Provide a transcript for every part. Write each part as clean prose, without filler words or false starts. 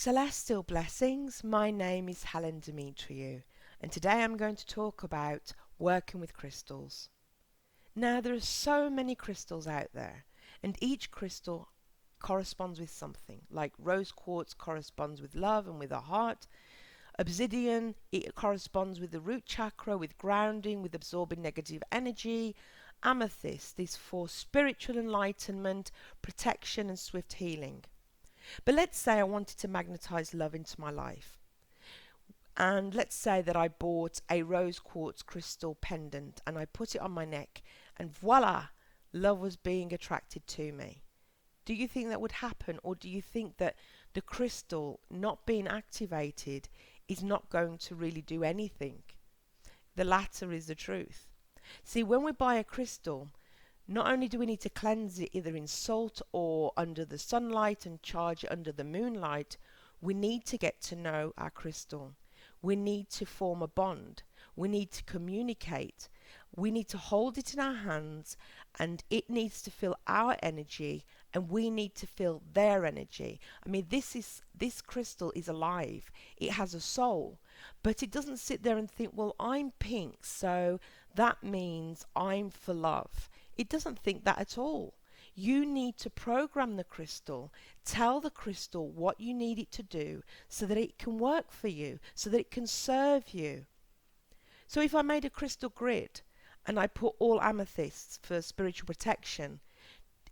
Celestial blessings, my name is Helen Demetriou, and today I'm going to talk about working with crystals. Now there are so many crystals out there, and each crystal corresponds with something. Like rose quartz corresponds with love and with a heart. Obsidian, it corresponds with the root chakra, with grounding, with absorbing negative energy. Amethyst is for spiritual enlightenment, protection and swift healing. But let's say I wanted to magnetize love into my life. And let's say that I bought a rose quartz crystal pendant and I put it on my neck, and voila, love was being attracted to me. Do you think that would happen, or do you think that the crystal not being activated is not going to really do anything? The latter is the truth. See, when we buy a crystal, not only do we need to cleanse it either in salt or under the sunlight and charge it under the moonlight, we need to get to know our crystal. We need to form a bond. We need to communicate. We need to hold it in our hands, and it needs to feel our energy, and we need to feel their energy. I mean, this crystal is alive. It has a soul, but it doesn't sit there and think, well, I'm pink, so that means I'm for love. It doesn't think that at all. You need to program the crystal, tell the crystal what you need it to do so that it can work for you, so that it can serve you. So if I made a crystal grid and I put all amethysts for spiritual protection,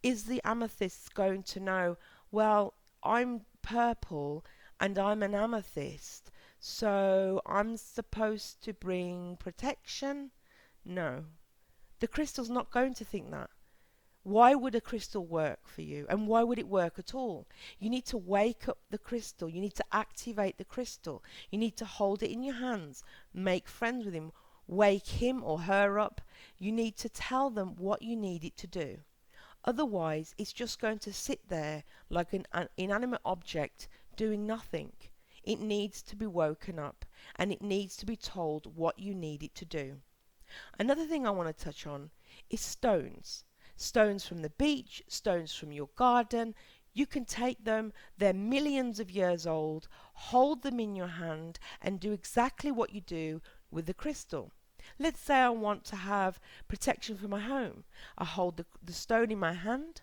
is the amethyst going to know, well, I'm purple and I'm an amethyst, so I'm supposed to bring protection? No. The crystal's not going to think that. Why would a crystal work for you? And why would it work at all? You need to wake up the crystal. You need to activate the crystal. You need to hold it in your hands. Make friends with him. Wake him or her up. You need to tell them what you need it to do. Otherwise, it's just going to sit there like an inanimate object doing nothing. It needs to be woken up, and it needs to be told what you need it to do. Another thing I want to touch on is stones. Stones from the beach, stones from your garden. You can take them, they're millions of years old, hold them in your hand and do exactly what you do with the crystal. Let's say I want to have protection for my home. I hold the stone in my hand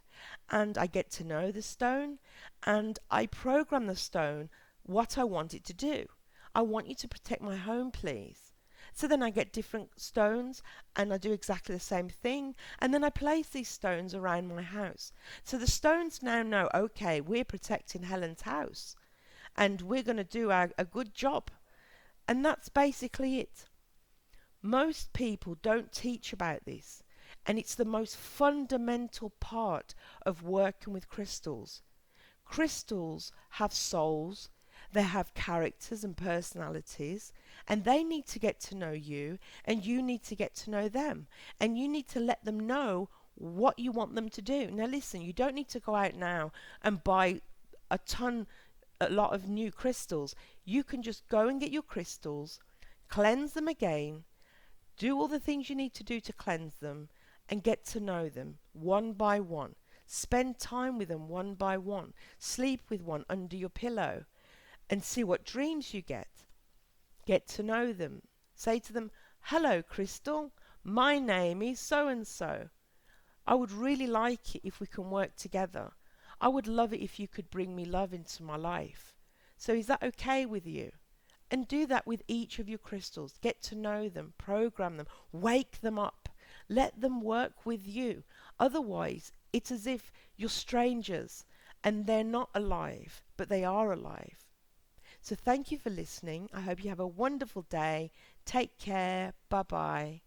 and I get to know the stone, and I program the stone what I want it to do. I want you to protect my home, please. So then I get different stones and I do exactly the same thing, and then I place these stones around my house. So the stones now know, okay, we're protecting Helen's house and we're going to do a good job. And that's basically it. Most people don't teach about this, and it's the most fundamental part of working with crystals. Crystals have souls. They have characters and personalities, and they need to get to know you, and you need to get to know them, and you need to let them know what you want them to do. Now listen, you don't need to go out now and buy a lot of new crystals. You can just go and get your crystals, cleanse them again, do all the things you need to do to cleanse them, and get to know them one by one. Spend time with them one by one. Sleep with one under your pillow and see what dreams you get. Get to know them. Say to them, hello crystal, my name is so and so. I would really like it if we can work together. I would love it if you could bring me love into my life. So is that okay with you? And do that with each of your crystals. Get to know them, program them, wake them up. Let them work with you. Otherwise, it's as if you're strangers and they're not alive, but they are alive. So thank you for listening. I hope you have a wonderful day. Take care. Bye-bye.